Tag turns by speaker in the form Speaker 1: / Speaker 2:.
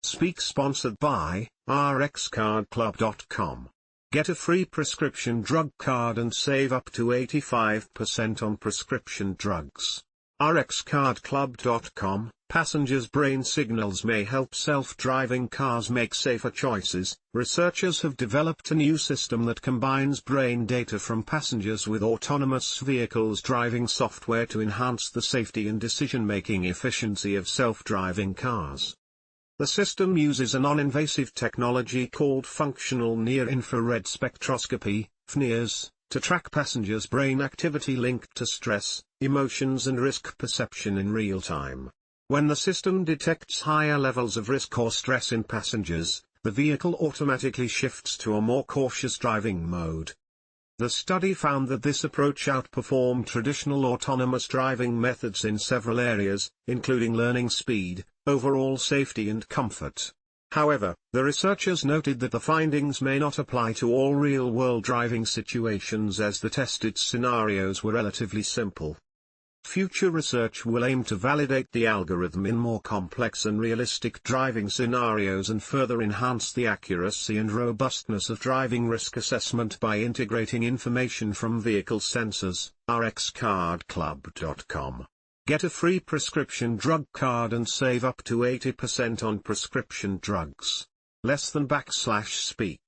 Speaker 1: Speak sponsored by rxcardclub.com. Get a free prescription drug card and save up to 85% on prescription drugs. rxcardclub.com. Passengers' brain signals may help self-driving cars make safer choices. Researchers have developed a new system that combines brain data from passengers with autonomous vehicles driving software to enhance the safety and decision-making efficiency of self-driving cars. The system uses a non-invasive technology called functional near-infrared spectroscopy, fNIRS, to track passengers' brain activity linked to stress, emotions and risk perception in real time. When the system detects higher levels of risk or stress in passengers, the vehicle automatically shifts to a more cautious driving mode. The study found that this approach outperformed traditional autonomous driving methods in several areas, including learning speed, overall safety and comfort. However, the researchers noted that the findings may not apply to all real-world driving situations as the tested scenarios were relatively simple. Future research will aim to validate the algorithm in more complex and realistic driving scenarios and further enhance the accuracy and robustness of driving risk assessment by integrating information from vehicle sensors. rxcardclub.com. Get a free prescription drug card and save up to 80% on prescription drugs. Less than /speak.